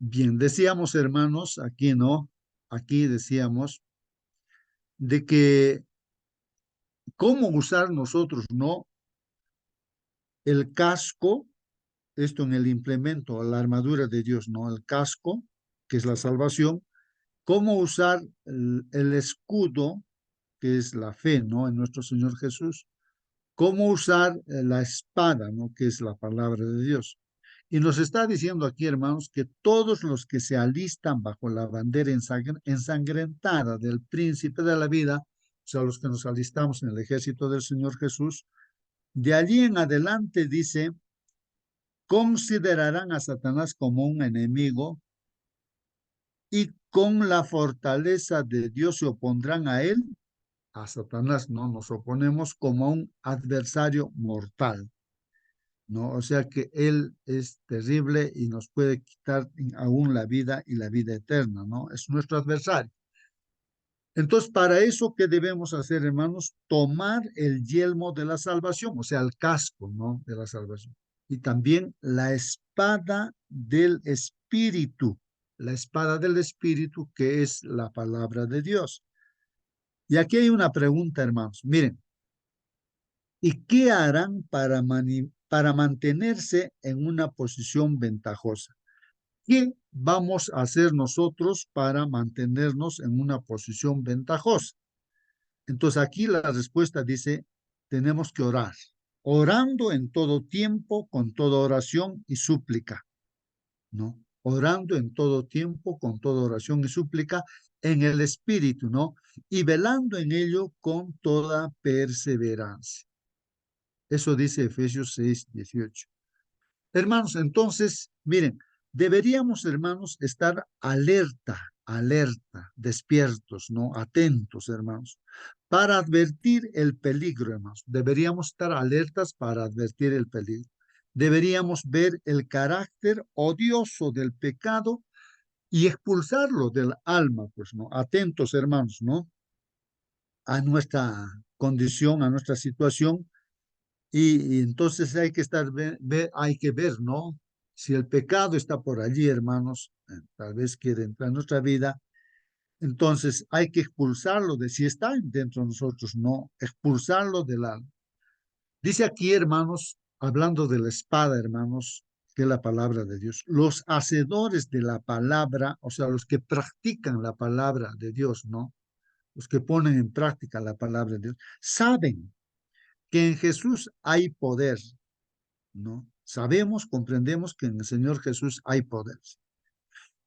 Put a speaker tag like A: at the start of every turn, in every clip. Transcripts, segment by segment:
A: Bien, decíamos, hermanos, aquí no, aquí decíamos de que cómo usar nosotros, ¿no? El casco, esto en el implemento, la armadura de Dios, ¿no? El casco, que es la salvación, cómo usar el escudo, que es la fe, ¿no? En nuestro Señor Jesús, cómo usar la espada, ¿no? Que es la palabra de Dios. Y nos está diciendo aquí, hermanos, que todos los que se alistan bajo la bandera ensangrentada del príncipe de la vida, o sea, los que nos alistamos en el ejército del Señor Jesús, de allí en adelante dice, considerarán a Satanás como un enemigo y con la fortaleza de Dios se opondrán a él, a Satanás, no nos oponemos como a un adversario mortal. ¿No? O sea que Él es terrible y nos puede quitar aún la vida y la vida eterna, ¿no? Es nuestro adversario. Entonces, para eso, ¿qué debemos hacer, hermanos? Tomar el yelmo de la salvación, o sea, el casco, ¿no? De la salvación. Y también la espada del Espíritu, que es la palabra de Dios. Y aquí hay una pregunta, hermanos. Miren, ¿y qué harán para mantenerse en una posición ventajosa? ¿Qué vamos a hacer nosotros para mantenernos en una posición ventajosa? Entonces aquí la respuesta dice, tenemos que orar, orando en todo tiempo, con toda oración y súplica, ¿no? Orando en todo tiempo, con toda oración y súplica en el Espíritu, ¿no? Y velando en ello con toda perseverancia. Eso dice Efesios 6:18. Hermanos, entonces, miren, deberíamos, hermanos, estar alerta, despiertos, ¿no? Atentos, hermanos, para advertir el peligro, hermanos. Deberíamos estar alertas para advertir el peligro. Deberíamos ver el carácter odioso del pecado y expulsarlo del alma, pues, ¿no? Atentos, hermanos, ¿no? A nuestra condición, a nuestra situación. Y entonces hay que hay que ver, ¿no? Si el pecado está por allí, hermanos, tal vez quiere entrar en nuestra vida, entonces hay que expulsarlo de si está dentro de nosotros, no, expulsarlo del alma. Dice aquí, hermanos, hablando de la espada, hermanos, que es la palabra de Dios, los hacedores de la palabra, o sea, los que practican la palabra de Dios, ¿no? Los que ponen en práctica la palabra de Dios, saben que en Jesús hay poder, ¿no? Sabemos, comprendemos que en el Señor Jesús hay poder,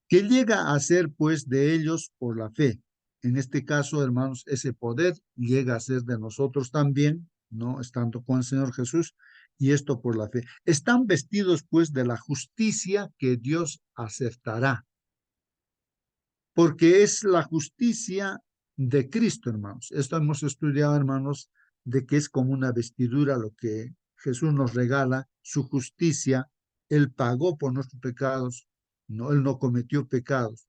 A: que llega a ser pues de ellos por la fe. En este caso, hermanos, ese poder llega a ser de nosotros también, ¿no? Estando con el Señor Jesús, y esto por la fe. Están vestidos pues de la justicia que Dios aceptará, porque es la justicia de Cristo, hermanos. Esto hemos estudiado, hermanos, de que es como una vestidura lo que Jesús nos regala, su justicia. Él pagó por nuestros pecados, no, Él no cometió pecados,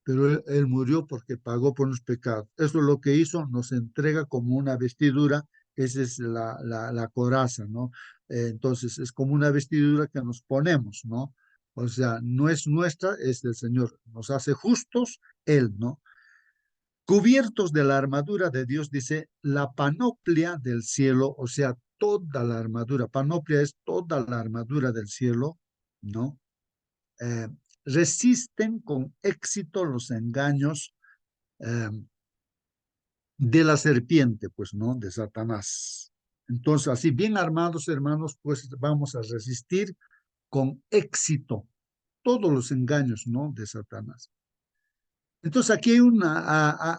A: pero él murió porque pagó por nuestros pecados. Eso es lo que hizo, nos entrega como una vestidura, esa es la coraza, ¿no? Entonces es como una vestidura que nos ponemos, ¿no? O sea, no es nuestra, es del Señor. Nos hace justos Él, ¿no? Cubiertos de la armadura de Dios, dice, la panoplia del cielo, o sea, toda la armadura. Panoplia es toda la armadura del cielo, ¿no? Eh, resisten con éxito los engaños eh, de la serpiente, pues, ¿no? De Satanás. Entonces, así bien armados, hermanos, pues vamos a resistir con éxito todos los engaños, ¿no? De Satanás. Entonces, aquí hay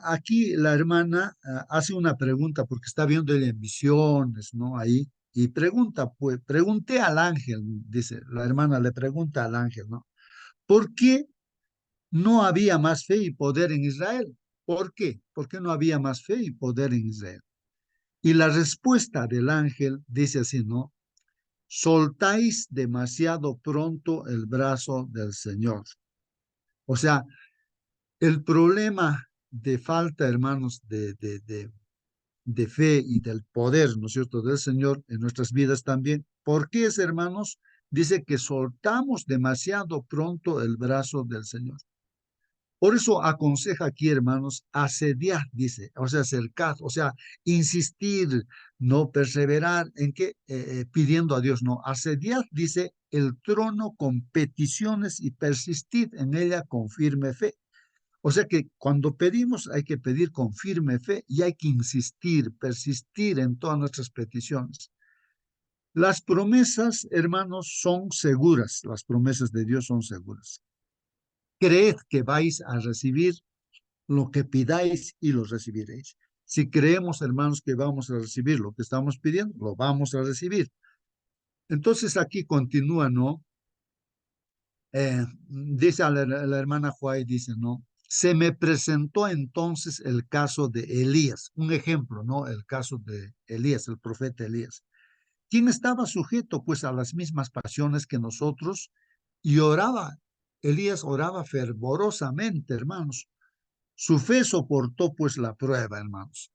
A: aquí la hermana hace una pregunta porque está viendo en visiones, ¿no? Ahí, y pregunta, pues, pregunté al ángel, dice, la hermana le pregunta al ángel, ¿no? ¿Por qué no había más fe y poder en Israel? ¿Por qué? ¿Por qué no había más fe y poder en Israel? Y la respuesta del ángel dice así, ¿no? Soltáis demasiado pronto el brazo del Señor. O sea, el problema de falta, hermanos, de fe y del poder, ¿no es cierto?, del Señor en nuestras vidas también. ¿Por qué es, hermanos? dice que soltamos demasiado pronto el brazo del Señor. Por eso aconseja aquí, hermanos, asediar, dice, o sea, acercar, o sea, insistir, no perseverar en que pidiendo a Dios, no, asediar, dice, el trono con peticiones y persistir en ella con firme fe. O sea que cuando pedimos hay que pedir con firme fe y hay que insistir, persistir en todas nuestras peticiones. Las promesas, hermanos, son seguras, las promesas de Dios son seguras. Creed que vais a recibir lo que pidáis y lo recibiréis. Si creemos, hermanos, que vamos a recibir lo que estamos pidiendo, lo vamos a recibir. Entonces aquí continúa, ¿no? Dice a la hermana Juárez, dice, ¿no? Se me presentó entonces el caso de Elías, un ejemplo, ¿no? El caso de Elías, el profeta Elías, quien estaba sujeto pues a las mismas pasiones que nosotros y oraba. Elías oraba fervorosamente, hermanos. Su fe soportó pues la prueba, hermanos.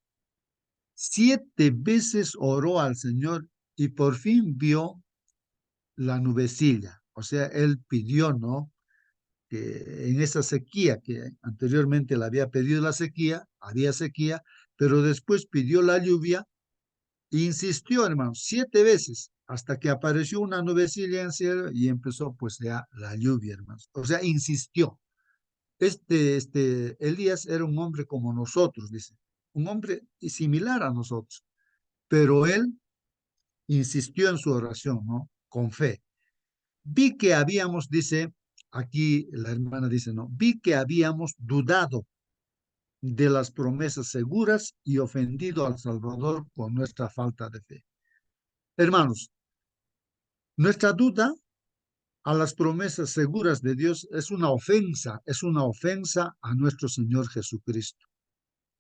A: 7 veces oró al Señor y por fin vio la nubecilla. O sea, él pidió, ¿no? Que en esa sequía que anteriormente le había pedido la sequía, había sequía, pero después pidió la lluvia e insistió, hermanos, 7 veces hasta que apareció una nubecilla en el cielo y empezó pues ya la lluvia, hermanos. O sea, insistió. Elías era un hombre como nosotros, dice, un hombre similar a nosotros, pero él insistió en su oración, ¿no? Con fe. Vi que habíamos, dice, aquí la hermana dice, ¿no? Vi que habíamos dudado de las promesas seguras y ofendido al Salvador por nuestra falta de fe. Hermanos, nuestra duda a las promesas seguras de Dios es una ofensa a nuestro Señor Jesucristo.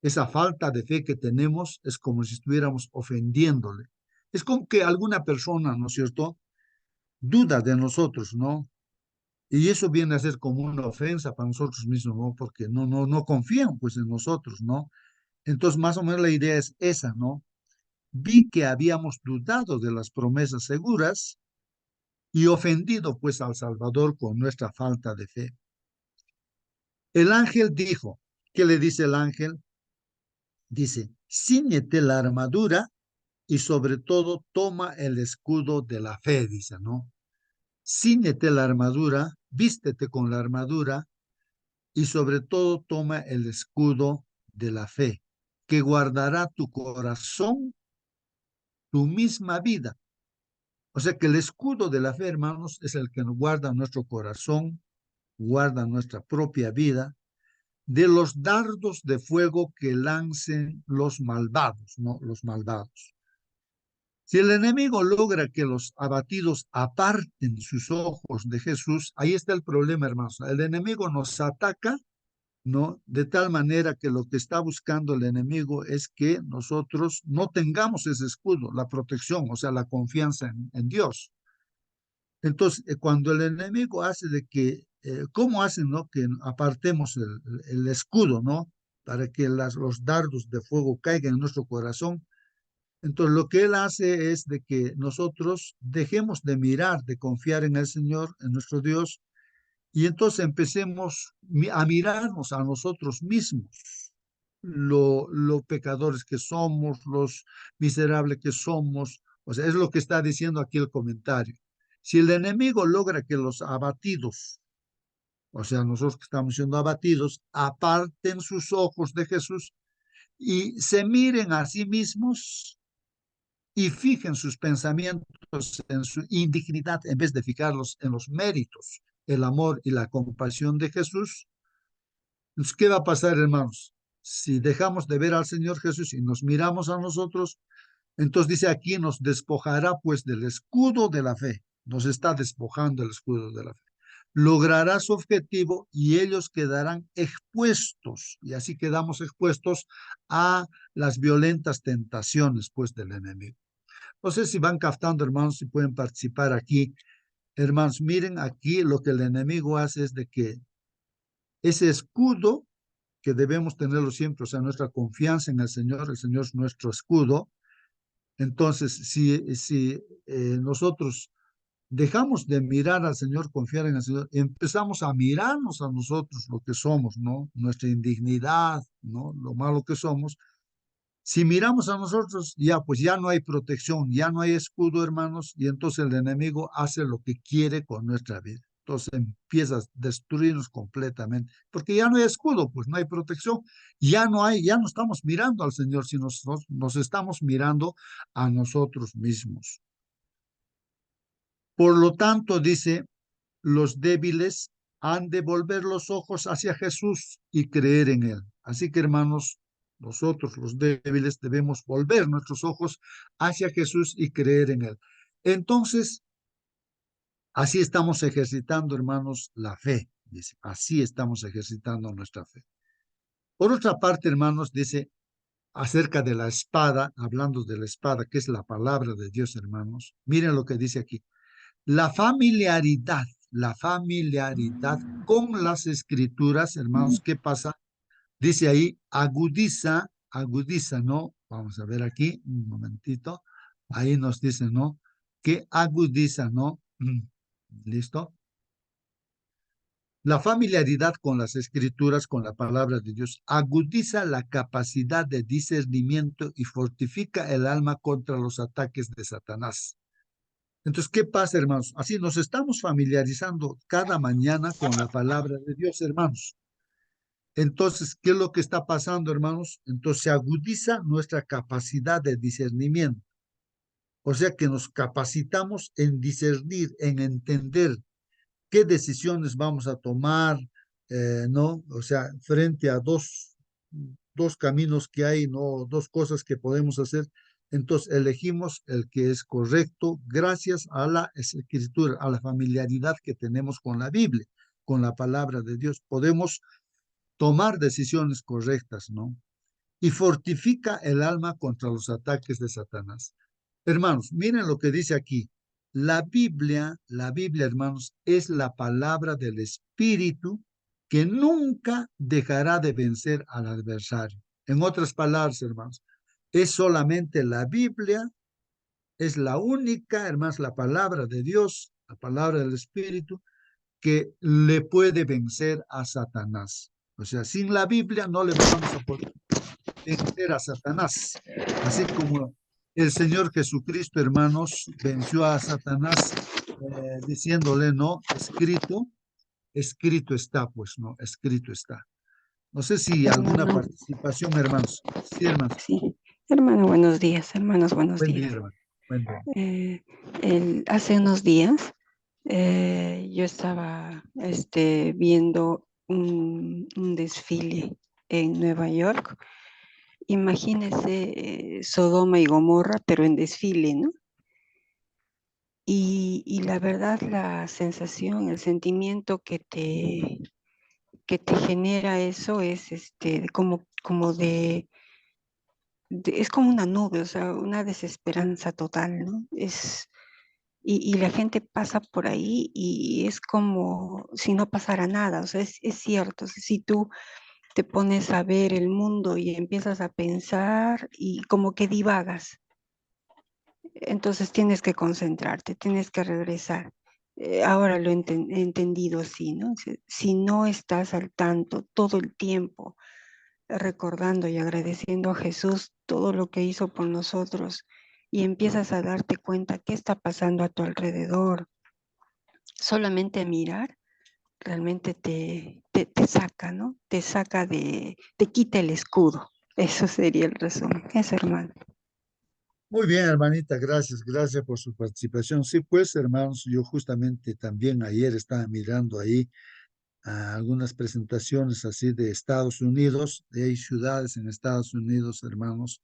A: Esa falta de fe que tenemos es como si estuviéramos ofendiéndole. Es como que alguna persona, ¿no es cierto?, duda de nosotros, ¿no? Y eso viene a ser como una ofensa para nosotros mismos, ¿no? Porque no confían pues en nosotros, ¿no? Entonces, más o menos la idea es esa, ¿no? Vi que habíamos dudado de las promesas seguras y ofendido pues al Salvador con nuestra falta de fe. El ángel dijo, ¿qué le dice el ángel? Dice, cíñete la armadura y sobre todo toma el escudo de la fe, dice, ¿no? Cíñete la armadura, vístete con la armadura y sobre todo toma el escudo de la fe, que guardará tu corazón, tu misma vida. O sea que el escudo de la fe, hermanos, es el que nos guarda nuestro corazón, guarda nuestra propia vida de los dardos de fuego que lancen los malvados, ¿no? Los malvados. Si el enemigo logra que los abatidos aparten sus ojos de Jesús, ahí está el problema, hermanos. El enemigo nos ataca, ¿no? De tal manera que lo que está buscando el enemigo es que nosotros no tengamos ese escudo, la protección, o sea, la confianza en Dios. Entonces, cuando el enemigo hace de que, ¿cómo hacen, no? Que apartemos el escudo, ¿no? Para que los dardos de fuego caigan en nuestro corazón. Entonces, lo que él hace es de que nosotros dejemos de mirar, de confiar en el Señor, en nuestro Dios, y entonces empecemos a mirarnos a nosotros mismos, lo pecadores que somos, los miserables que somos. O sea, es lo que está diciendo aquí el comentario. Si el enemigo logra que los abatidos, o sea, nosotros que estamos siendo abatidos, aparten sus ojos de Jesús y se miren a sí mismos y fijen sus pensamientos en su indignidad en vez de fijarlos en los méritos, el amor y la compasión de Jesús. Entonces, ¿qué va a pasar, hermanos? Si dejamos de ver al Señor Jesús y nos miramos a nosotros, entonces dice aquí, nos despojará pues del escudo de la fe, nos está despojando el escudo de la fe. Logrará su objetivo y ellos quedarán expuestos, y así quedamos expuestos a las violentas tentaciones pues del enemigo. No sé si van captando, hermanos, si pueden participar aquí. Hermanos, miren aquí lo que el enemigo hace es de que ese escudo que debemos tenerlo siempre, o sea, nuestra confianza en el Señor es nuestro escudo. Entonces, si nosotros dejamos de mirar al Señor, confiar en el Señor, empezamos a mirarnos a nosotros lo que somos, ¿no? Nuestra indignidad, ¿no? Lo malo que somos. Si miramos a nosotros, ya pues ya no hay protección, ya no hay escudo, hermanos, y entonces el enemigo hace lo que quiere con nuestra vida. Entonces empieza a destruirnos completamente, porque ya no hay escudo, pues no hay protección, ya no estamos mirando al Señor, sino nos estamos mirando a nosotros mismos. Por lo tanto, dice, los débiles han de volver los ojos hacia Jesús y creer en Él. Así que, hermanos, nosotros los débiles debemos volver nuestros ojos hacia Jesús y creer en Él. Entonces, así estamos ejercitando, hermanos, la fe. Dice, así estamos ejercitando nuestra fe. Por otra parte, hermanos, dice acerca de la espada, hablando de la espada, que es la palabra de Dios, hermanos. Miren lo que dice aquí. La familiaridad con las escrituras, hermanos, ¿qué pasa? Dice ahí, agudiza, ¿no? Vamos a ver aquí, un momentito. Ahí nos dice, ¿no? Que agudiza, ¿no? ¿Listo? La familiaridad con las escrituras, con la palabra de Dios, agudiza la capacidad de discernimiento y fortifica el alma contra los ataques de Satanás. Entonces, ¿qué pasa, hermanos? Así nos estamos familiarizando cada mañana con la palabra de Dios, hermanos. Entonces, ¿qué es lo que está pasando, hermanos? Entonces, se agudiza nuestra capacidad de discernimiento. O sea que nos capacitamos en discernir, en entender qué decisiones vamos a tomar, ¿no? O sea, frente a dos caminos que hay, ¿no? Dos cosas que podemos hacer. Entonces, elegimos el que es correcto gracias a la escritura, a la familiaridad que tenemos con la Biblia, con la palabra de Dios. Podemos tomar decisiones correctas, ¿no? Y fortifica el alma contra los ataques de Satanás. Hermanos, miren lo que dice aquí. La Biblia, hermanos, es la palabra del Espíritu que nunca dejará de vencer al adversario. En otras palabras, hermanos, es solamente la Biblia, es la única, hermanos, la palabra de Dios, la palabra del Espíritu, que le puede vencer a Satanás. O sea, sin la Biblia no le vamos a poder vencer a Satanás. Así como el Señor Jesucristo, hermanos, venció a Satanás diciéndole, no, escrito está, pues no, escrito está. No sé si alguna
B: Hermano,
A: participación, hermanos. Sí, hermanos.
B: sí. Hermano, buenos días, hermanos, buenos
A: Buen
B: días.
A: día, hermano. Buen día.
B: Eh, hace unos días yo estaba viendo un desfile en Nueva York. Imagínese Sodoma y Gomorra, pero en desfile, ¿no? Y la verdad, la sensación, el sentimiento que te genera eso es como es como una nube, o sea, una desesperanza total, ¿no? Y la gente pasa por ahí y es como si no pasara nada, o sea, es cierto, si tú te pones a ver el mundo y empiezas a pensar y como que divagas, entonces tienes que concentrarte, tienes que regresar. Ahora lo he entendido así, ¿no? Si no estás al tanto todo el tiempo, recordando y agradeciendo a Jesús todo lo que hizo por nosotros y empiezas a darte cuenta qué está pasando a tu alrededor, solamente mirar realmente te saca, ¿no? Te saca te quita el escudo. Eso sería el resumen. Eso, hermano.
A: Muy bien, hermanita, gracias por su participación. Sí, pues, hermanos, yo justamente también ayer estaba mirando ahí algunas presentaciones así de Estados Unidos. Hay ciudades en Estados Unidos, hermanos,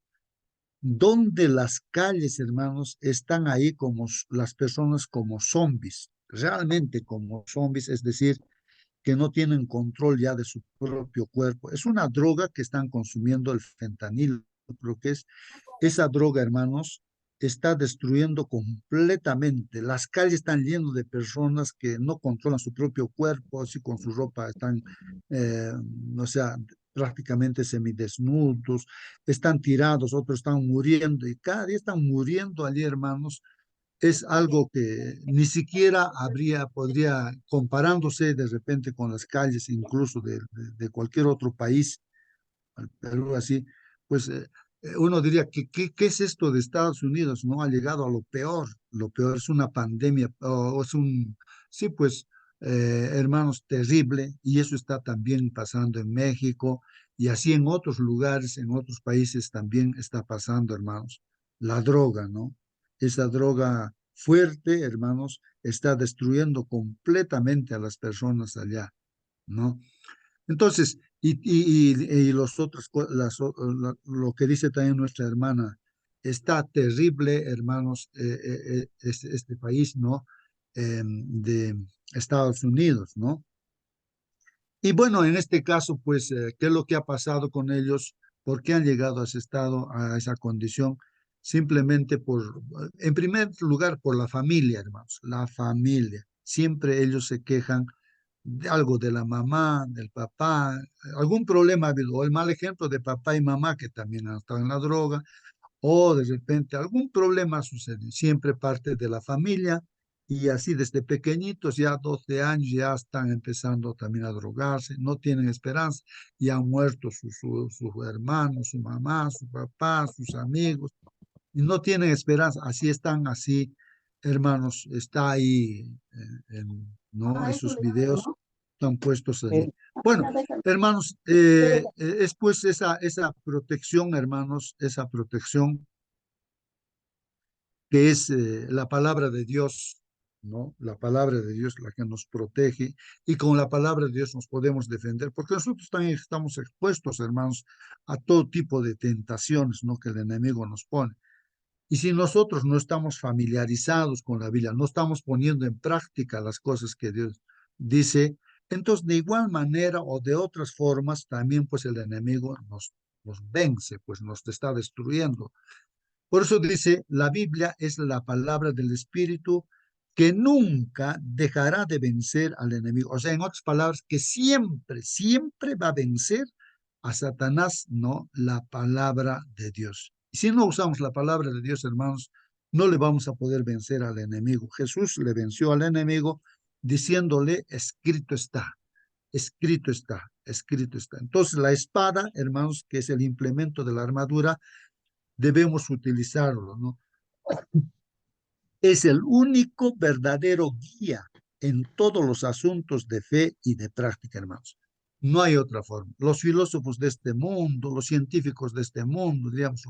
A: donde las calles, hermanos, están ahí como las personas como zombies, realmente como zombies, es decir, que no tienen control ya de su propio cuerpo. Es una droga que están consumiendo el fentanilo, creo que es. Esa droga, hermanos, está destruyendo completamente. Las calles están llenas de personas que no controlan su propio cuerpo, así con su ropa están, eh, o sea, prácticamente semidesnudos, están tirados, otros están muriendo y cada día están muriendo allí, hermanos, es algo que ni siquiera podría, comparándose de repente con las calles, incluso de cualquier otro país, al Perú así, pues uno diría que ¿qué es esto de Estados Unidos? ¿No? Ha llegado a lo peor es una pandemia, o es sí, pues, hermanos, terrible, y eso está también pasando en México, y así en otros lugares, en otros países también está pasando, hermanos. La droga, ¿no? Esa droga fuerte, hermanos, está destruyendo completamente a las personas allá, ¿no? Entonces, y los otros, lo que dice también nuestra hermana, está terrible, hermanos, este país, ¿no? De Estados Unidos, ¿no? Y bueno, en este caso, pues, ¿qué es lo que ha pasado con ellos? ¿Por qué han llegado a ese estado, a esa condición? Simplemente en primer lugar, por la familia, hermanos, la familia. Siempre ellos se quejan de algo de la mamá, del papá, algún problema ha habido, o el mal ejemplo de papá y mamá que también han estado en la droga, o de repente algún problema sucede, siempre parte de la familia, y así desde pequeñitos, ya 12 años, ya están empezando también a drogarse, no tienen esperanza, y han muerto sus hermanos, su mamá, su papá, sus amigos, y no tienen esperanza, así están, así, hermanos, está ahí, ¿no? Esos videos están puestos allí. Bueno, hermanos, es pues esa protección, hermanos, esa protección que es la palabra de Dios, ¿no? La palabra de Dios la que nos protege, y con la palabra de Dios nos podemos defender, porque nosotros también estamos expuestos, hermanos, a todo tipo de tentaciones, ¿no? Que el enemigo nos pone. Y si nosotros no estamos familiarizados con la Biblia, no estamos poniendo en práctica las cosas que Dios dice, entonces de igual manera o de otras formas también pues el enemigo nos vence, pues nos está destruyendo. Por eso dice, la Biblia es la palabra del Espíritu que nunca dejará de vencer al enemigo. O sea, en otras palabras, que siempre, siempre va a vencer a Satanás, no la palabra de Dios. Y si no usamos la palabra de Dios, hermanos, no le vamos a poder vencer al enemigo. Jesús le venció al enemigo diciéndole, escrito está, escrito está, escrito está. Entonces, la espada, hermanos, que es el implemento de la armadura, debemos utilizarlo, ¿no? Es el único verdadero guía en todos los asuntos de fe y de práctica, hermanos. No hay otra forma. Los filósofos de este mundo, los científicos de este mundo, digamos,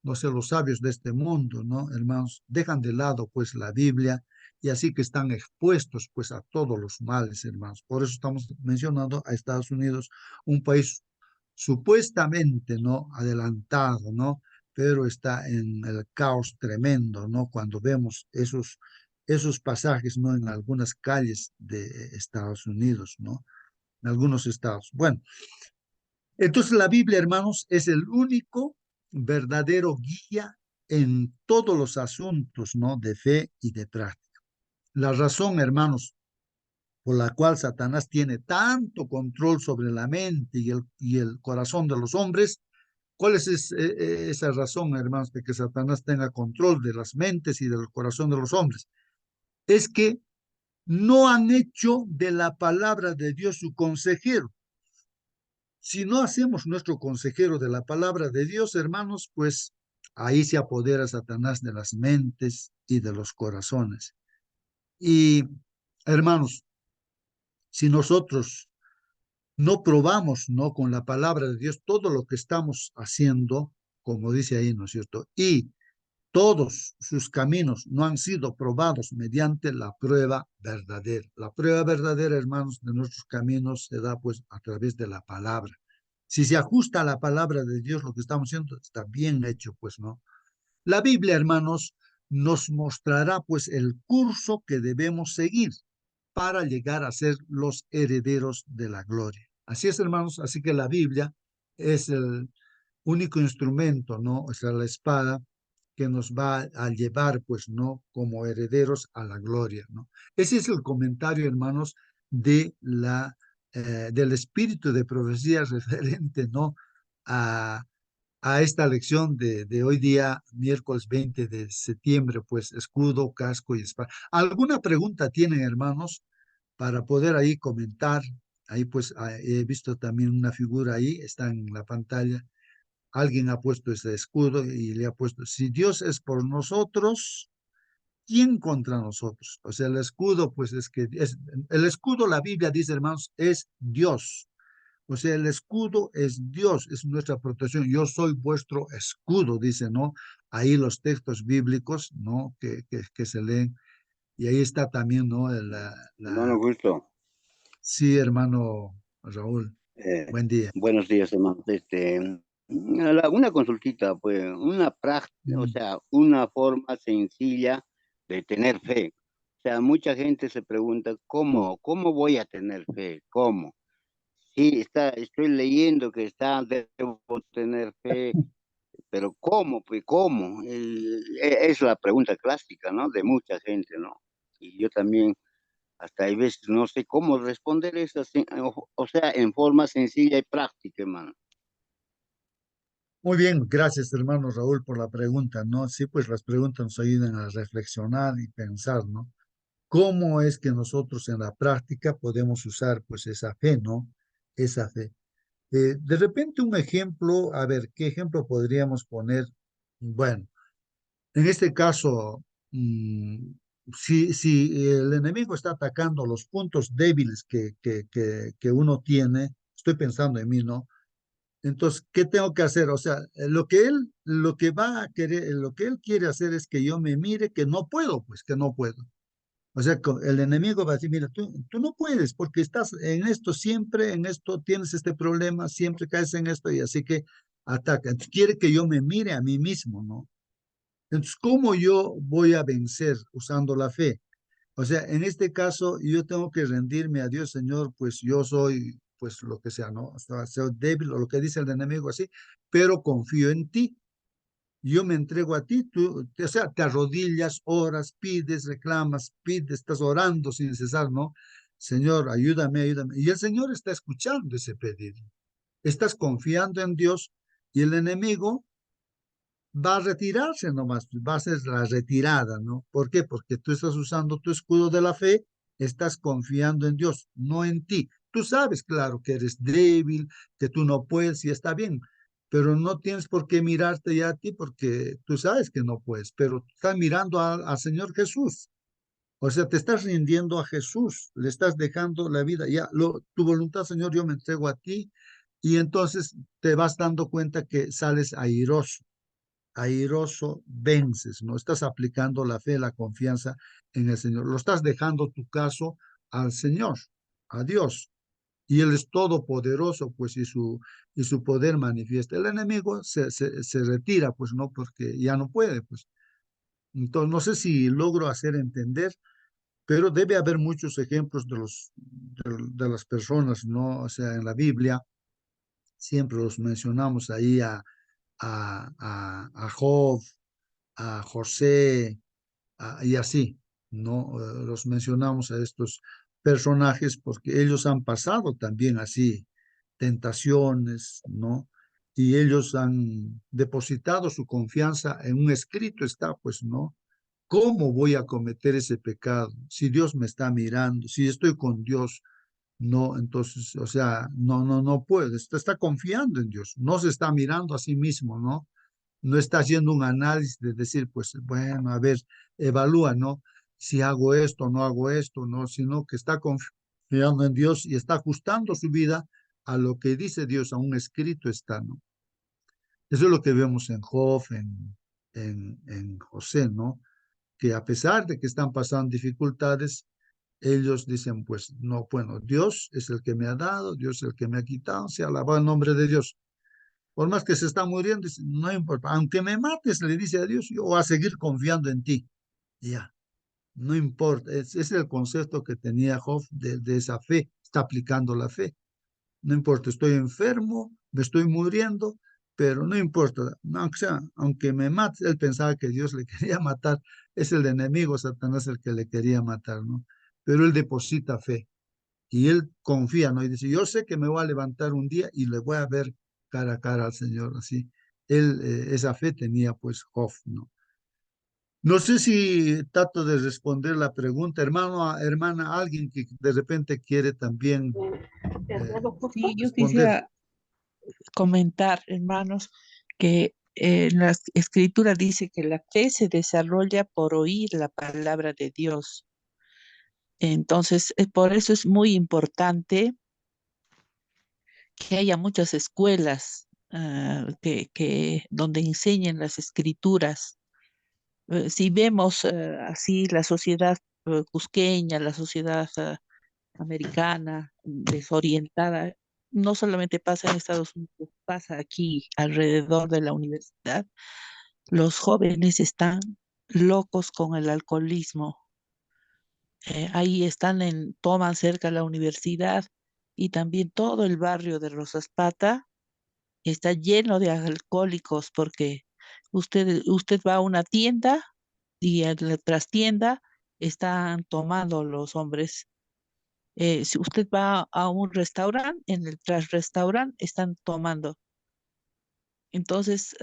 A: no sé, los sabios de este mundo, ¿no, hermanos? Dejan de lado, pues, la Biblia, y así que están expuestos, pues, a todos los males, hermanos. Por eso estamos mencionando a Estados Unidos, un país supuestamente, ¿no? Adelantado, ¿no? Pero está en el caos tremendo, ¿no? Cuando vemos esos pasajes, ¿no? En algunas calles de Estados Unidos, ¿no? En algunos estados. Bueno, entonces la Biblia, hermanos, es el único verdadero guía en todos los asuntos, ¿no? De fe y de práctica. La razón, hermanos, por la cual Satanás tiene tanto control sobre la mente y el corazón de los hombres. ¿Cuál es esa razón, hermanos, de que Satanás tenga control de las mentes y del corazón de los hombres? Es que no han hecho de la palabra de Dios su consejero. Si no hacemos nuestro consejero de la palabra de Dios, hermanos, pues ahí se apodera Satanás de las mentes y de los corazones. Y, hermanos, si nosotros no probamos, ¿no? Con la palabra de Dios todo lo que estamos haciendo, como dice ahí, ¿no es cierto? Y todos sus caminos no han sido probados mediante la prueba verdadera. La prueba verdadera, hermanos, de nuestros caminos se da pues a través de la palabra. Si se ajusta a la palabra de Dios, lo que estamos haciendo está bien hecho, pues, ¿no? La Biblia, hermanos, nos mostrará pues el curso que debemos seguir para llegar a ser los herederos de la gloria. Así es, hermanos, así que la Biblia es el único instrumento, ¿no? O sea, la espada que nos va a llevar, pues, ¿no? Como herederos a la gloria, ¿no? Ese es el comentario, hermanos, del espíritu de profecía referente, ¿no? A a esta lección de hoy día, miércoles 20 de septiembre, pues escudo, casco y espada. ¿Alguna pregunta tienen, hermanos, para poder ahí comentar? Ahí pues he visto también una figura ahí, está en la pantalla. Alguien ha puesto ese escudo y le ha puesto, si Dios es por nosotros, ¿quién contra nosotros? O sea, el escudo, pues es que el escudo, la Biblia dice, hermanos, es Dios. O sea, el escudo es Dios, es nuestra protección. Yo soy vuestro escudo, dice, ¿no? Ahí los textos bíblicos, ¿no? Que se leen. Y ahí está también, ¿no?
C: Hermano Gusto,
A: Sí, hermano Raúl,
C: eh,
A: buen día.
C: buenos días, hermano. Una consultita, pues, una práctica, o
A: Mm.
C: sea, una forma sencilla de tener fe. O sea, mucha gente se pregunta, ¿cómo voy a tener fe? ¿Cómo? Sí, estoy leyendo que debo tener fe, pero ¿cómo? Pues, ¿cómo? Es la pregunta clásica, ¿no? De mucha gente, ¿no? Y yo también hasta hay veces no sé cómo responder eso, o sea, en forma sencilla y práctica, hermano.
A: Muy bien, gracias, hermano Raúl, por la pregunta, ¿no? Sí, pues las preguntas nos ayudan a reflexionar y pensar, ¿no? ¿Cómo es que nosotros en la práctica podemos usar, pues, esa fe, ¿no? Esa fe. De repente un ejemplo, a ver, ¿qué ejemplo podríamos poner? Bueno, en este caso, si el enemigo está atacando los puntos débiles que uno tiene, estoy pensando en mí, ¿no? Entonces, ¿qué tengo que hacer? O sea, lo que va a querer, lo que él quiere hacer es que yo me mire que no puedo, pues que no puedo. O sea, el enemigo va a decir, mira, tú no puedes porque estás en esto siempre, en esto tienes este problema, siempre caes en esto y así que ataca. Entonces, quiere que yo me mire a mí mismo, ¿no? Entonces, ¿cómo yo voy a vencer usando la fe? O sea, en este caso, yo tengo que rendirme a Dios, Señor, pues yo soy, pues lo que sea, ¿no? O sea, soy débil o lo que dice el enemigo así, pero confío en ti. Yo me entrego a ti, o sea, te arrodillas, oras, pides, reclamas, pides, estás orando sin cesar, ¿no? Señor, ayúdame, ayúdame. Y el Señor está escuchando ese pedido. Estás confiando en Dios y el enemigo va a retirarse nomás, va a ser la retirada, ¿no? ¿Por qué? Porque tú estás usando tu escudo de la fe, estás confiando en Dios, no en ti. Tú sabes, claro, que eres débil, que tú no puedes y está bien, pero no tienes por qué mirarte ya a ti porque tú sabes que no puedes, pero estás mirando al Señor Jesús. O sea, te estás rindiendo a Jesús, le estás dejando la vida. Ya, tu voluntad, Señor, yo me entrego a ti y entonces te vas dando cuenta que sales airoso vences, no estás aplicando la fe, la confianza en el Señor, lo estás dejando tu caso al Señor, a Dios, y Él es todopoderoso, pues, y su poder manifiesta. El enemigo se retira, pues, no, porque ya no puede, pues. Entonces, no sé si logro hacer entender, pero debe haber muchos ejemplos de las personas, ¿no? O sea, en la Biblia siempre los mencionamos ahí a Job, a José, y así, ¿no? Los mencionamos a estos personajes porque ellos han pasado también así tentaciones, ¿no? Y ellos han depositado su confianza en un escrito, está, pues, ¿no? ¿Cómo voy a cometer ese pecado si Dios me está mirando, si estoy con Dios? No, entonces, o sea, no puede, está confiando en Dios, no se está mirando a sí mismo, ¿no? No está haciendo un análisis de decir, pues, bueno, a ver, evalúa, ¿no? Si hago esto, no hago esto, ¿no? Sino que está confiando en Dios y está ajustando su vida a lo que dice Dios, a un escrito está, ¿no? Eso es lo que vemos en Job, en José, ¿no? Que a pesar de que están pasando dificultades, ellos dicen, pues, no, bueno, Dios es el que me ha dado, Dios es el que me ha quitado, se alaba el nombre de Dios. Por más que se está muriendo, dice, no importa, aunque me mates, le dice a Dios, yo voy a seguir confiando en ti. Ya, no importa, es el concepto que tenía Job de esa fe, está aplicando la fe. No importa, estoy enfermo, me estoy muriendo, pero no importa, aunque sea, aunque me mate, él pensaba que Dios le quería matar, es el enemigo, Satanás, el que le quería matar, ¿no? Pero él deposita fe y él confía, ¿no? Y dice, yo sé que me voy a levantar un día y le voy a ver cara a cara al Señor, así. esa fe tenía pues Job, ¿no? No sé si trato de responder la pregunta, hermano, hermana, alguien que de repente quiere también
D: Hermano,
E: Sí,
D: justo,
E: yo
A: responder.
E: quisiera comentar, hermanos, que en la escritura dice que la fe se desarrolla por oír la palabra de Dios. Entonces, por eso es muy importante que haya muchas escuelas donde enseñen las escrituras. Si vemos así la sociedad cusqueña, la sociedad americana desorientada, no solamente pasa en Estados Unidos, pasa aquí alrededor de la universidad. Los jóvenes están locos con el alcoholismo. Ahí toman cerca la universidad y también todo el barrio de Rosaspata está lleno de alcohólicos porque usted va a una tienda y en la trastienda están tomando los hombres. Si usted va a un restaurante, en el tras restaurante están tomando. Entonces,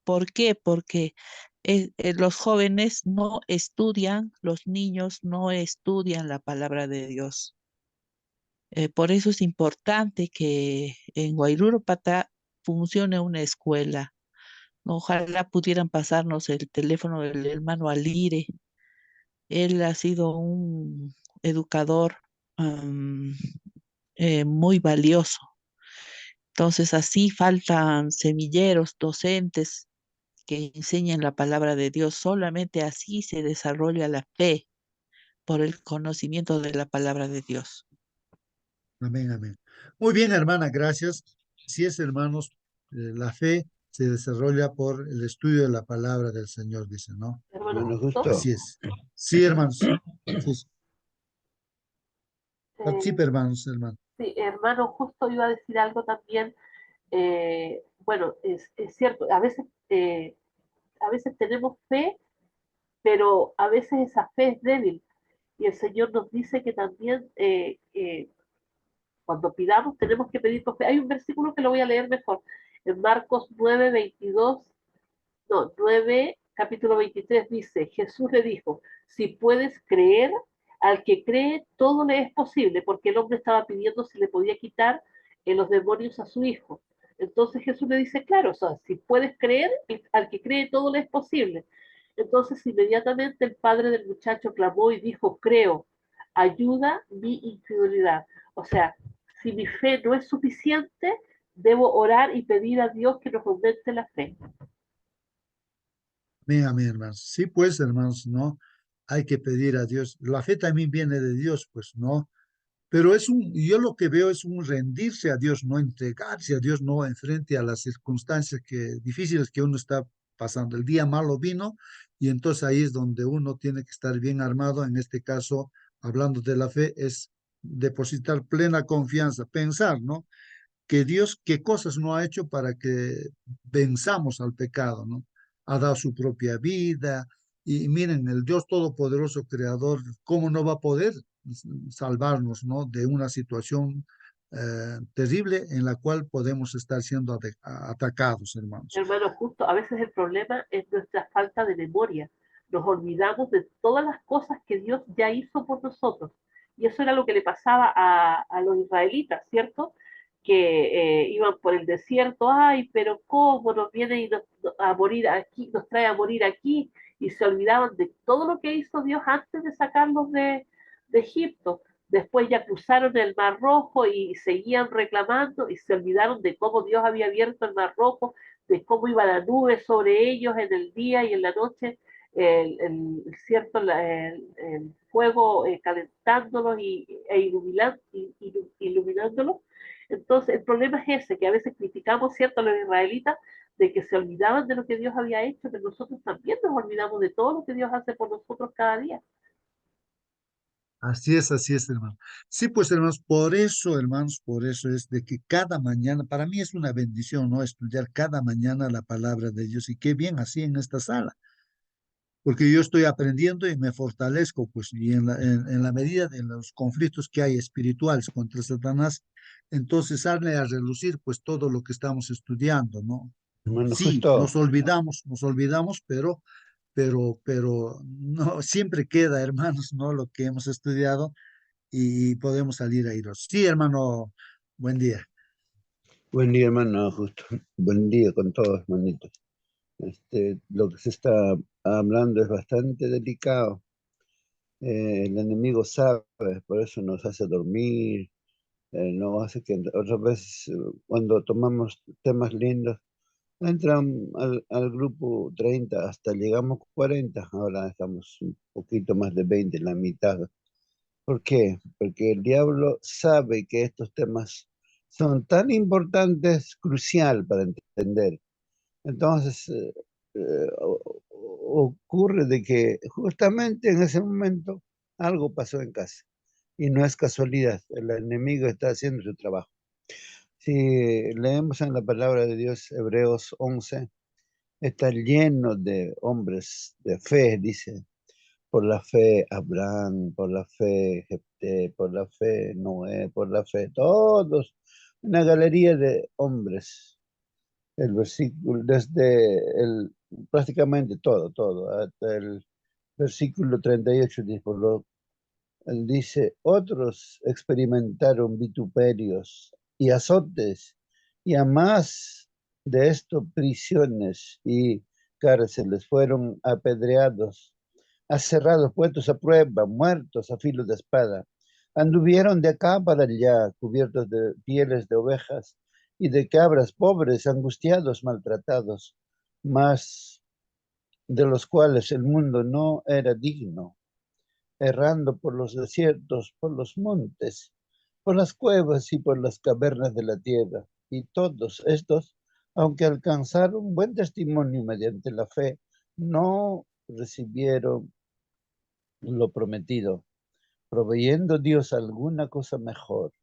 E: ¿por qué? Porque los jóvenes no estudian, los niños no estudian la palabra de Dios. Por eso es importante que en Guayruropata funcione una escuela. Ojalá pudieran pasarnos el teléfono del hermano Alire. Él ha sido un educador am, muy valioso. Entonces, así faltan semilleros, docentes que enseñen la palabra de Dios. Solamente así se desarrolla la fe por el conocimiento de la palabra de Dios.
A: Amén, amén. Muy bien, hermana, gracias. Así es, hermanos, la fe se desarrolla por el estudio de la palabra del Señor, dice, ¿no?
D: hermano,
C: Hermano,
D: justo,
C: justo.
A: Así es. Sí, hermanos. Sí,
D: eh,
A: participe, hermanos, hermanos.
D: sí, hermano, justo iba a decir algo también. Bueno, es cierto, a veces tenemos fe, pero a veces esa fe es débil. Y el Señor nos dice que también cuando pidamos tenemos que pedir con fe. Hay un versículo que lo voy a leer mejor. En Marcos 9:22, no, 9, capítulo 23 dice, Jesús le dijo, si puedes creer, al que cree todo le es posible, porque el hombre estaba pidiendo si le podía quitar los demonios a su hijo. Entonces Jesús le dice, claro, o sea, si puedes creer, al que cree todo le es posible. Entonces inmediatamente el padre del muchacho clamó y dijo, creo, ayuda mi incredulidad. O sea, si mi fe no es suficiente, debo orar y pedir a Dios que nos aumente la fe.
A: Amén, amén, hermanos. Sí, pues, hermanos, ¿no? Hay que pedir a Dios. La fe también viene de Dios, pues, ¿no? Pero yo lo que veo es un rendirse a Dios, no entregarse a Dios, no enfrente a las circunstancias difíciles que uno está pasando. El día malo vino y entonces ahí es donde uno tiene que estar bien armado. En este caso, hablando de la fe, es depositar plena confianza, pensar, ¿no? Que Dios, qué cosas no ha hecho para que venzamos al pecado, ¿no? Ha dado su propia vida. Y miren, el Dios Todopoderoso Creador, ¿cómo no va a poder salvarnos, ¿no? De una situación terrible en la cual podemos estar siendo atacados, hermanos?
D: Hermano, justo a veces el problema es nuestra falta de memoria. Nos olvidamos de todas las cosas que Dios ya hizo por nosotros. Y eso era lo que le pasaba a los israelitas, ¿cierto? Que iban por el desierto, ay, pero ¿cómo nos viene a morir aquí, nos trae a morir aquí? Y se olvidaban de todo lo que hizo Dios antes de sacarlos de Egipto. Después ya cruzaron el Mar Rojo y seguían reclamando y se olvidaron de cómo Dios había abierto el Mar Rojo, de cómo iba la nube sobre ellos en el día y en la noche, cierto, el fuego calentándolos iluminándolos. Entonces, el problema es ese, que a veces criticamos, ¿cierto?, a los israelitas de que se olvidaban de lo que Dios había hecho, pero nosotros también nos olvidamos de todo lo que Dios hace por nosotros cada día.
A: Así es, hermano. Sí, pues, hermanos, por eso es de que cada mañana, para mí es una bendición, ¿no? Estudiar cada mañana la palabra de Dios y qué bien así en esta sala. porque yo estoy aprendiendo y me fortalezco, pues, y en la medida de los conflictos que hay espirituales contra Satanás, entonces sale a relucir, pues, todo lo que estamos estudiando, ¿no?
F: Hermano,
A: Sí,
F: justo,
A: nos olvidamos, pero no, siempre queda, hermanos, ¿no? Lo que hemos estudiado y podemos salir airosos. Sí, hermano, buen día.
F: buen día, hermano, justo, buen día con todos, hermanitos. Lo que se está hablando es bastante delicado. El enemigo sabe, por eso nos hace dormir, no hace que otras veces cuando tomamos temas lindos, entran al grupo 30, hasta llegamos 40, ahora estamos un poquito más de 20, la mitad. ¿Por qué? Porque el diablo sabe que estos temas son tan importantes, crucial para entender. Entonces, ocurre de que justamente en ese momento algo pasó en casa. Y no es casualidad, el enemigo está haciendo su trabajo. Si leemos en la palabra de Dios, Hebreos 11, está lleno de hombres de fe, dice, por la fe Abraham, por la fe Jefté, por la fe Noé, por la fe todos, una galería de hombres. El versículo, desde el, prácticamente todo, hasta el versículo 38 dice, él dice, otros experimentaron vituperios y azotes, y a más de esto prisiones y cárceles, fueron apedreados, aserrados, puestos a prueba, muertos a filo de espada. Anduvieron de acá para allá, cubiertos de pieles de ovejas y de cabras, pobres, angustiados, maltratados, más de los cuales el mundo no era digno, errando por los desiertos, por los montes, por las cuevas y por las cavernas de la tierra. Y todos estos, aunque alcanzaron buen testimonio mediante la fe, no recibieron lo prometido, proveyendo Dios alguna cosa mejor.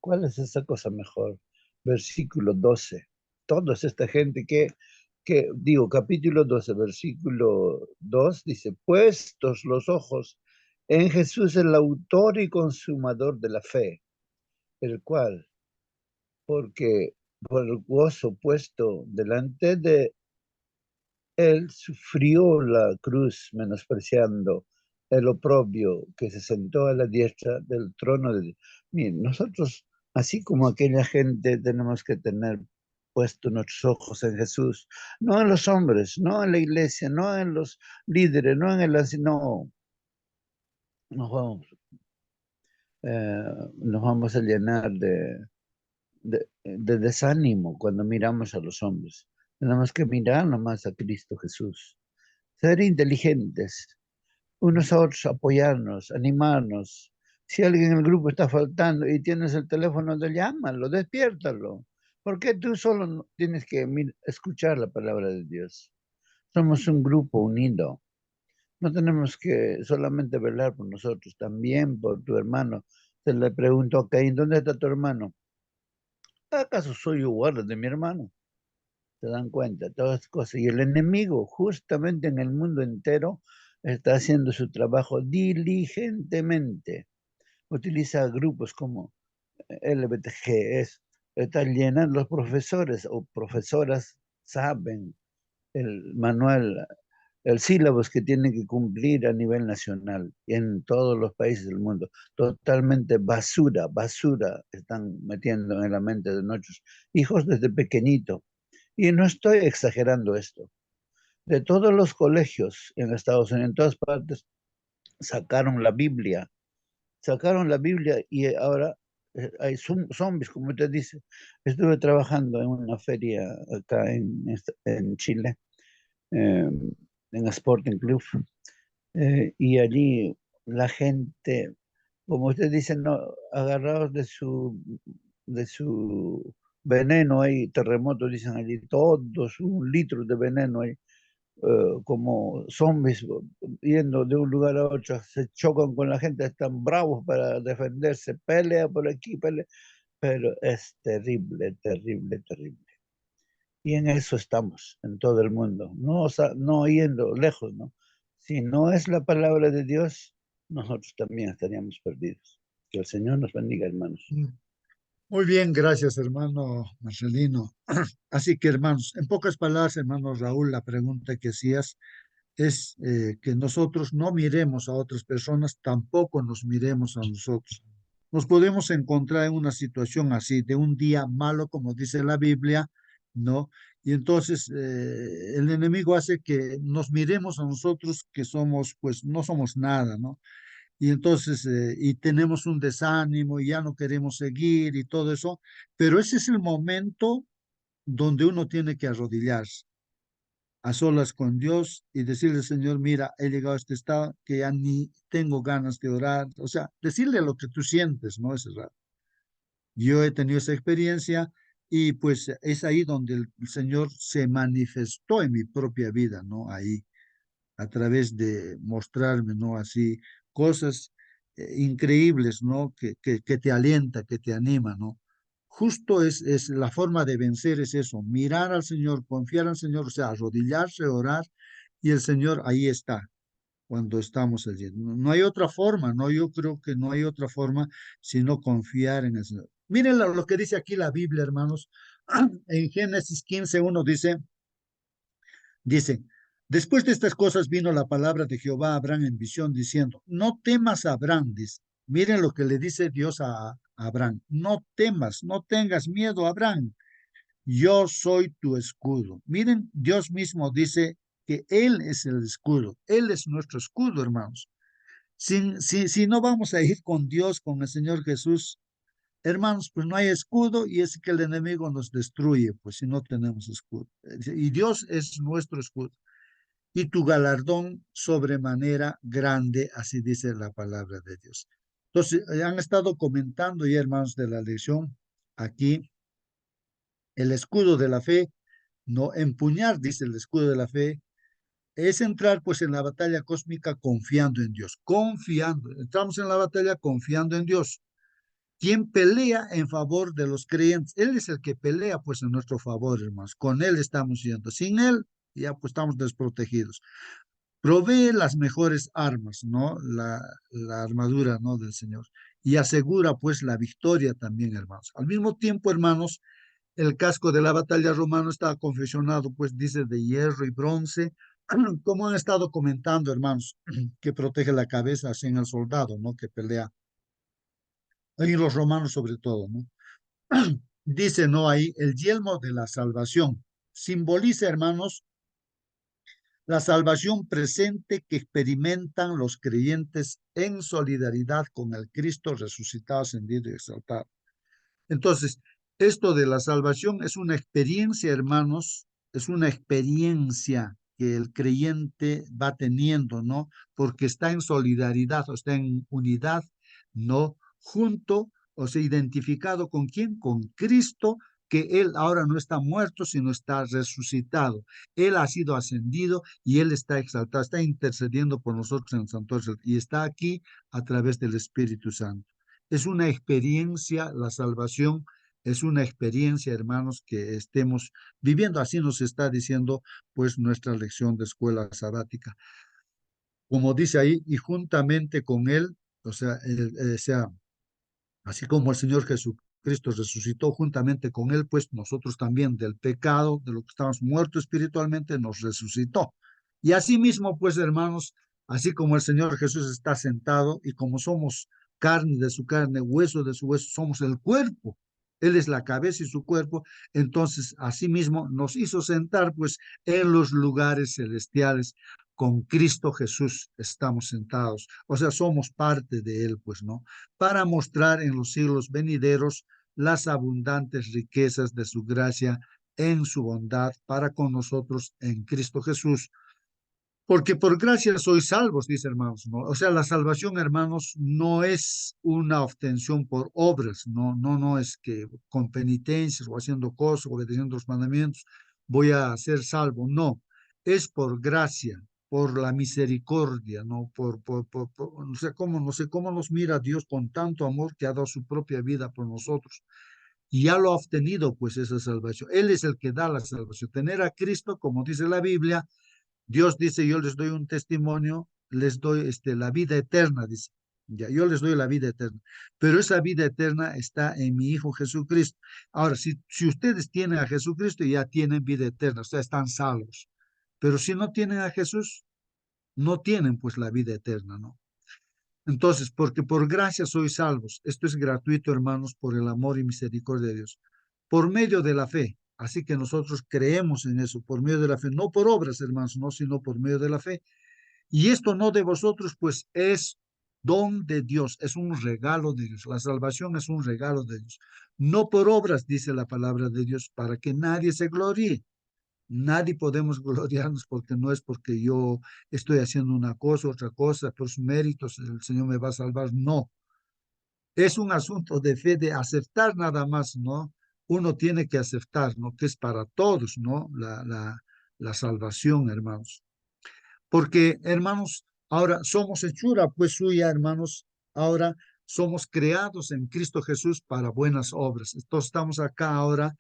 F: ¿Cuál es esa cosa mejor? Versículo 12. Toda esta gente digo, capítulo 12, versículo 2, dice, puestos los ojos en Jesús, el autor y consumador de la fe, el cual, porque por el gozo puesto delante de él, sufrió la cruz, menospreciando el oprobio, que se sentó a la diestra del trono de Dios. Miren, nosotros, así como aquella gente, tenemos que tener puestos nuestros ojos en Jesús, no en los hombres, no en la iglesia, no en los líderes, no en el no, nos vamos, nos vamos a llenar de desánimo cuando miramos a los hombres. Tenemos que mirar nomás a Cristo Jesús, ser inteligentes, unos a otros, apoyarnos, animarnos. Si alguien en el grupo está faltando y tienes el teléfono, llámalo, despiértalo. ¿Por qué tú solo tienes que escuchar la palabra de Dios? Somos un grupo unido. No tenemos que solamente velar por nosotros, también por tu hermano. Se le preguntó a Caín, ¿dónde está tu hermano? ¿Acaso soy igual de mi hermano? ¿Se dan cuenta? Todas estas cosas. Y el enemigo, justamente en el mundo entero, está haciendo su trabajo diligentemente. Utiliza grupos como LBTG, está llenando, los profesores o profesoras saben el manual, el sílabus que tienen que cumplir a nivel nacional en todos los países del mundo. Totalmente basura están metiendo en la mente de nuestros hijos desde pequeñito. Y no estoy exagerando esto. De todos los colegios en Estados Unidos, en todas partes, sacaron la Biblia y ahora hay zombies, como usted dice. Estuve trabajando en una feria acá en Chile, en Sporting Club, y allí la gente, como usted dice, no, agarrados de su veneno, hay terremotos, dicen allí, todos 1 litro de veneno hay, como zombies yendo de un lugar a otro, se chocan con la gente, están bravos para defenderse, pelea por aquí, pelea, pero es terrible, terrible, terrible. Y en eso estamos, en todo el mundo, no yendo lejos, ¿no? Si no es la palabra de Dios, nosotros también estaríamos perdidos. Que el Señor nos bendiga, hermanos.
A: Muy bien, gracias, hermano Marcelino. Así que, hermanos, en pocas palabras, hermano Raúl, la pregunta que hacías es que nosotros no miremos a otras personas, tampoco nos miremos a nosotros. Nos podemos encontrar en una situación así, de un día malo, como dice la Biblia, ¿no? Y entonces el enemigo hace que nos miremos a nosotros que somos, pues no somos nada, ¿no? Y entonces, y tenemos un desánimo y ya no queremos seguir y todo eso, pero ese es el momento donde uno tiene que arrodillarse a solas con Dios y decirle, Señor, mira, he llegado a este estado que ya ni tengo ganas de orar. O sea, decirle lo que tú sientes, ¿no? Es raro. Yo he tenido esa experiencia y pues es ahí donde el Señor se manifestó en mi propia vida, ¿no? Ahí, a través de mostrarme, ¿no? Así, cosas increíbles, ¿no? Que te alienta, que te anima, ¿no? Justo es la forma de vencer, es eso, mirar al Señor, confiar al Señor, o sea, arrodillarse, orar, y el Señor ahí está cuando estamos allí. No, no hay otra forma, ¿no? Yo creo que no hay otra forma sino confiar en el Señor. Miren lo que dice aquí la Biblia, hermanos. En Génesis 15:1 dice, después de estas cosas vino la palabra de Jehová a Abraham en visión diciendo, no temas, Abraham, dice. Miren lo que le dice Dios a Abraham, no temas, no tengas miedo, Abraham, yo soy tu escudo. Miren, Dios mismo dice que Él es el escudo, Él es nuestro escudo, hermanos. Si no vamos a ir con Dios, con el Señor Jesús, hermanos, pues no hay escudo y es que el enemigo nos destruye, pues si no tenemos escudo. Y Dios es nuestro escudo y tu galardón sobremanera grande, así dice la palabra de Dios. Entonces, han estado comentando ya, hermanos, de la lección aquí, el escudo de la fe, no empuñar, dice el escudo de la fe, es entrar pues en la batalla cósmica confiando en Dios, confiando, entramos en la batalla confiando en Dios. ¿Quién pelea en favor de los creyentes? Él es el que pelea pues en nuestro favor, hermanos. Con Él estamos yendo. Sin Él ya pues estamos desprotegidos. Provee las mejores armas, ¿no? La armadura, ¿no? Del Señor. Y asegura pues la victoria también, hermanos. Al mismo tiempo, hermanos, el casco de la batalla romano está confeccionado, pues dice, de hierro y bronce, como han estado comentando, hermanos, que protege la cabeza así en el soldado, ¿no? Que pelea, y los romanos sobre todo, ¿no? Dice, ¿no? Ahí, el yelmo de la salvación. Simboliza, hermanos, la salvación presente que experimentan los creyentes en solidaridad con el Cristo resucitado, ascendido y exaltado. Entonces, esto de la salvación es una experiencia, hermanos, es una experiencia que el creyente va teniendo, ¿no? Porque está en solidaridad, o está en unidad, ¿no? Junto, o sea, identificado con quién, con Cristo, que Él ahora no está muerto, sino está resucitado. Él ha sido ascendido y Él está exaltado, está intercediendo por nosotros en el santuario y está aquí a través del Espíritu Santo. Es una experiencia, la salvación es una experiencia, hermanos, que estemos viviendo. Así nos está diciendo, pues, nuestra lección de escuela sabática. Como dice ahí, y juntamente con Él, o sea, así como el Señor Jesucristo resucitó juntamente con Él, pues nosotros también del pecado, de lo que estábamos muertos espiritualmente, nos resucitó. Y asimismo, pues, hermanos, así como el Señor Jesús está sentado y como somos carne de su carne, hueso de su hueso, somos el cuerpo. Él es la cabeza y su cuerpo. Entonces, asimismo, nos hizo sentar, pues, en los lugares celestiales. Con Cristo Jesús estamos sentados. O sea, somos parte de Él, pues, ¿no? Para mostrar en los siglos venideros las abundantes riquezas de su gracia en su bondad para con nosotros en Cristo Jesús. Porque por gracia sois salvos, dice hermanos, ¿no? O sea, la salvación, hermanos, no es una obtención por obras, no es que con penitencias o haciendo cosas, obedeciendo los mandamientos, voy a ser salvo, no, es por gracia, por la misericordia, ¿no? No sé cómo nos mira Dios con tanto amor que ha dado su propia vida por nosotros. Y ya lo ha obtenido, pues, esa salvación. Él es el que da la salvación. Tener a Cristo, como dice la Biblia, Dios dice, yo les doy un testimonio, les doy la vida eterna, dice. Ya, yo les doy la vida eterna. Pero esa vida eterna está en mi Hijo Jesucristo. Ahora, si ustedes tienen a Jesucristo, ya tienen vida eterna, o sea, están salvos. Pero si no tienen a Jesús, no tienen pues la vida eterna, ¿no? Entonces, porque por gracia sois salvos. Esto es gratuito, hermanos, por el amor y misericordia de Dios. Por medio de la fe. Así que nosotros creemos en eso, por medio de la fe. No por obras, hermanos, no, sino por medio de la fe. Y esto no de vosotros, pues es don de Dios, es un regalo de Dios. La salvación es un regalo de Dios. No por obras, dice la palabra de Dios, para que nadie se gloríe. Nadie podemos gloriarnos porque no es porque yo estoy haciendo una cosa, otra cosa, por sus méritos el Señor me va a salvar. No, es un asunto de fe, de aceptar nada más, ¿no? Uno tiene que aceptar, ¿no? Que es para todos, ¿no? La salvación, hermanos. Porque, hermanos, ahora somos hechura, pues suya, hermanos, ahora somos creados en Cristo Jesús para buenas obras. Entonces estamos acá ahora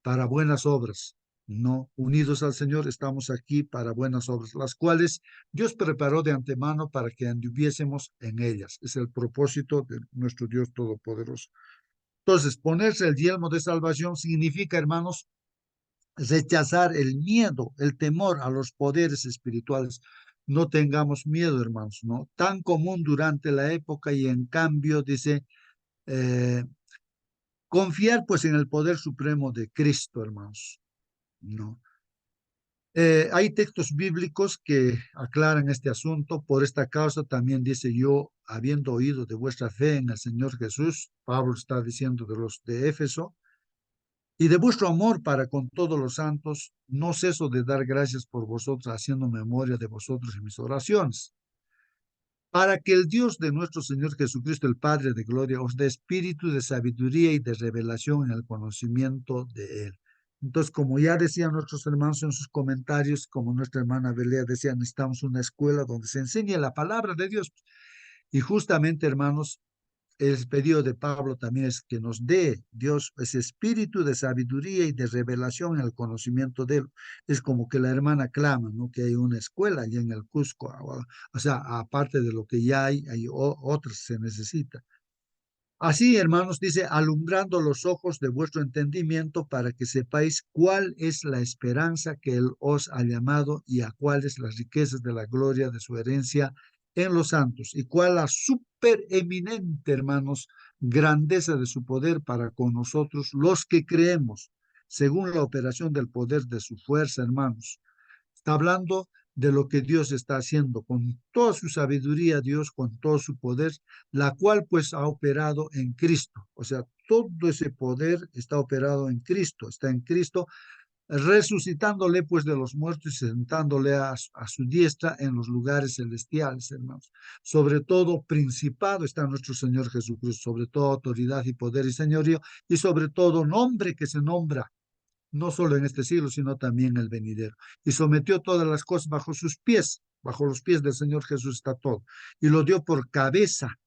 A: para buenas obras, ¿no? Unidos al Señor, estamos aquí para buenas obras, las cuales Dios preparó de antemano para que anduviésemos en ellas. Es el propósito de nuestro Dios Todopoderoso. Entonces, ponerse el yelmo de salvación significa, hermanos, rechazar el miedo, el temor a los poderes espirituales. No tengamos miedo, hermanos, ¿no? Tan común durante la época y en cambio, dice, eh, confiar pues en el poder supremo de Cristo, hermanos, ¿no? Hay textos bíblicos que aclaran este asunto. Por esta causa también dice yo, habiendo oído de vuestra fe en el Señor Jesús, Pablo está diciendo de los de Éfeso, y de vuestro amor para con todos los santos, no ceso de dar gracias por vosotros, haciendo memoria de vosotros en mis oraciones, para que el Dios de nuestro Señor Jesucristo, el Padre de gloria, os dé espíritu de sabiduría y de revelación en el conocimiento de Él. Entonces, como ya decían nuestros hermanos en sus comentarios, como nuestra hermana Belea decía, necesitamos una escuela donde se enseñe la palabra de Dios. Y justamente, hermanos, el pedido de Pablo también es que nos dé Dios ese espíritu de sabiduría y de revelación en el conocimiento de Él. Es como que la hermana clama, ¿no? Que hay una escuela allá en el Cusco, o sea, aparte de lo que ya hay otras se necesita. Así, hermanos, dice, alumbrando los ojos de vuestro entendimiento para que sepáis cuál es la esperanza que Él os ha llamado y a cuáles las riquezas de la gloria de su herencia en los santos y cuál la supereminente, hermanos, grandeza de su poder para con nosotros, los que creemos, según la operación del poder de su fuerza, hermanos. Está hablando de lo que Dios está haciendo con toda su sabiduría, Dios con todo su poder, la cual pues ha operado en Cristo. O sea, todo ese poder está operado en Cristo, está en Cristo, resucitándole pues de los muertos y sentándole a su diestra en los lugares celestiales, hermanos. Sobre todo principado está nuestro Señor Jesucristo, sobre todo autoridad y poder y señorío, y sobre todo nombre que se nombra no solo en este siglo, sino también en el venidero. Y sometió todas las cosas bajo sus pies, bajo los pies del Señor Jesús está todo. Y lo dio por cabeza,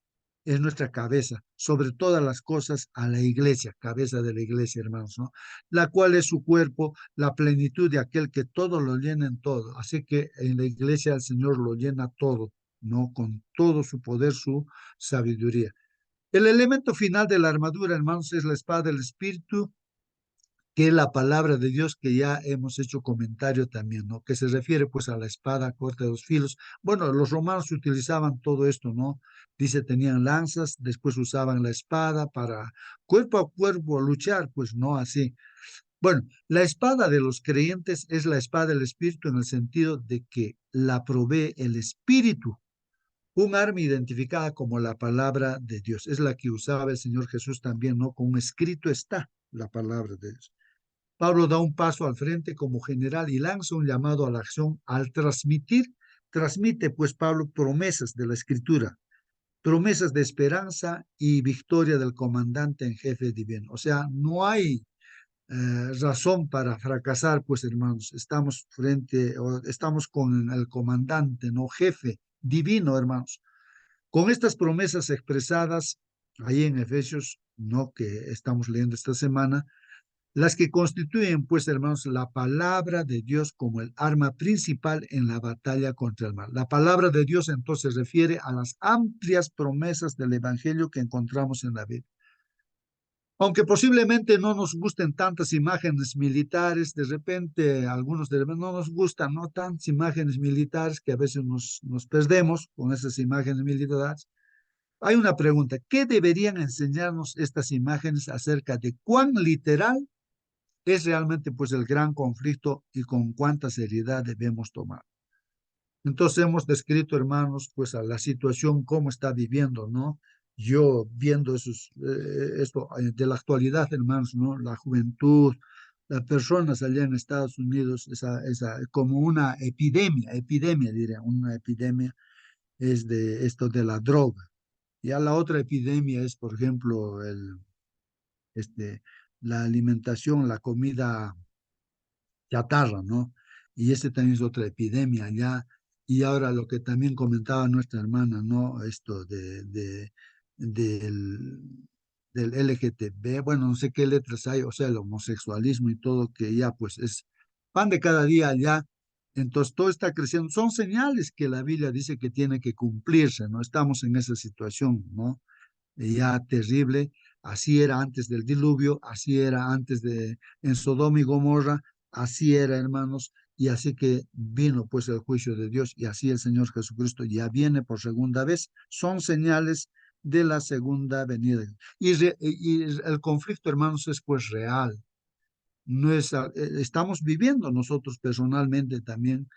A: es nuestra cabeza, sobre todas las cosas a la iglesia, cabeza de la iglesia, hermanos, ¿no? La cual es su cuerpo, la plenitud de aquel que todo lo llena en todo. Así que en la iglesia el Señor lo llena todo, ¿no? Con todo su poder, su sabiduría. El elemento final de la armadura, hermanos, es la espada del Espíritu, que es la palabra de Dios que ya hemos hecho comentario también, ¿no? Que se refiere pues a la espada corta de dos filos. Bueno, los romanos utilizaban todo esto, ¿no? Dice, tenían lanzas, después usaban la espada para cuerpo a cuerpo luchar, pues no así. Bueno, la espada de los creyentes es la espada del Espíritu en el sentido de que la provee el Espíritu, un arma identificada como la palabra de Dios. Es la que usaba el Señor Jesús también, ¿no? Con escrito está la palabra de Dios. Pablo da un paso al frente como general y lanza un llamado a la acción al transmite pues Pablo promesas de la escritura, promesas de esperanza y victoria del comandante en jefe divino. O sea, no hay razón para fracasar, pues hermanos, estamos con el comandante, no jefe divino, hermanos. Con estas promesas expresadas ahí en Efesios, no que estamos leyendo esta semana, las que constituyen, pues, hermanos, la palabra de Dios como el arma principal en la batalla contra el mal. La palabra de Dios entonces se refiere a las amplias promesas del Evangelio que encontramos en la Biblia. Aunque posiblemente no nos gusten tantas imágenes militares, de repente algunos de repente no nos gustan, no tantas imágenes militares que a veces nos perdemos con esas imágenes militares. Hay una pregunta: ¿qué deberían enseñarnos estas imágenes acerca de cuán literal es realmente pues el gran conflicto y con cuánta seriedad debemos tomar? Entonces hemos descrito, hermanos, pues a la situación, cómo está viviendo, ¿no? Yo viendo esto de la actualidad, hermanos, ¿no? La juventud, las personas allá en Estados Unidos, como una epidemia, diría, una epidemia es de esto de la droga. Ya la otra epidemia es, por ejemplo, la alimentación, la comida chatarra, ¿no? Y ese también es otra epidemia ya. Y ahora lo que también comentaba nuestra hermana, ¿no? Esto del, del LGTB, bueno, no sé qué letras hay, o sea, el homosexualismo y todo, que ya pues es pan de cada día ya. Entonces todo está creciendo. Son señales que la Biblia dice que tiene que cumplirse, ¿no? Estamos en esa situación, ¿no? Ya terrible. Así era antes del diluvio, así era antes de en Sodoma y Gomorra, así era, hermanos, y así que vino pues el juicio de Dios, y así el Señor Jesucristo ya viene por segunda vez. Son señales de la segunda venida. Y el conflicto, hermanos, es pues real. No es, estamos viviendo nosotros personalmente también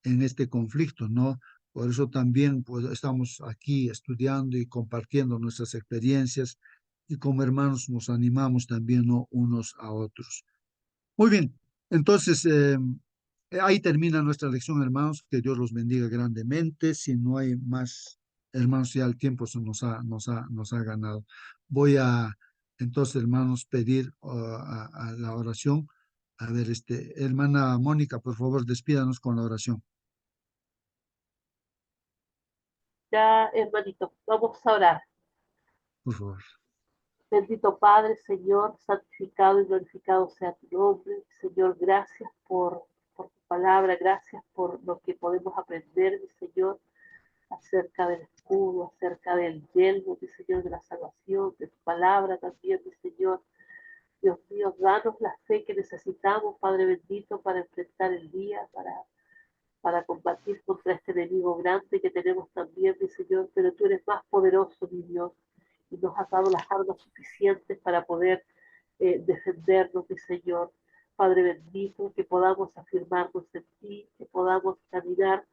A: en este conflicto, ¿no? Por eso también pues, estamos aquí estudiando y compartiendo nuestras experiencias, y como hermanos nos animamos también, ¿no? Unos a otros. Muy bien, entonces ahí termina nuestra lección, hermanos. Que Dios los bendiga grandemente. Si no hay más, hermanos, ya el tiempo se nos ha ganado. Voy a, entonces, hermanos, pedir a la oración. A ver, hermana Mónica, por favor, despídanos con la oración,
D: Ya, hermanito, vamos a orar.
A: por favor.
D: Bendito Padre, Señor, santificado y glorificado sea tu nombre. Señor, gracias por tu palabra, gracias por lo que podemos aprender, mi Señor, acerca del escudo, acerca del yelmo, mi Señor, de la salvación, de tu palabra también, mi Señor. Dios mío, danos la fe que necesitamos, Padre bendito, para enfrentar el día, para combatir contra este enemigo grande que tenemos también, mi Señor, pero tú eres más poderoso, mi Dios, y nos has dado las armas suficientes para poder defendernos, mi Señor. Padre bendito, que podamos afirmarnos en ti, que podamos caminar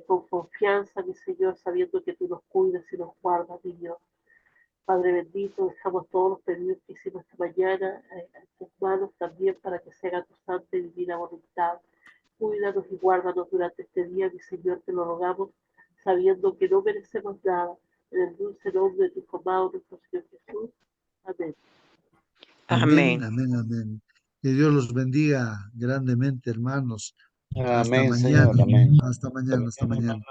D: con confianza, mi Señor, sabiendo que tú nos cuidas y nos guardas, mi Dios. Padre bendito, dejamos todos los pedidos que hicimos esta mañana en tus manos también para que se haga tu santa y divina voluntad. Cuídanos y guárdanos durante este día, mi Señor, te lo rogamos, sabiendo que no merecemos nada. En el dulce nombre de tu Hijo amado, nuestro Señor Jesús. Amén.
A: Amén,
G: Amén.
A: amén, amén. Que Dios los bendiga grandemente, hermanos. Hasta
F: Amén, Señor,
A: mañana,
F: amén.
A: hasta mañana, hasta mañana.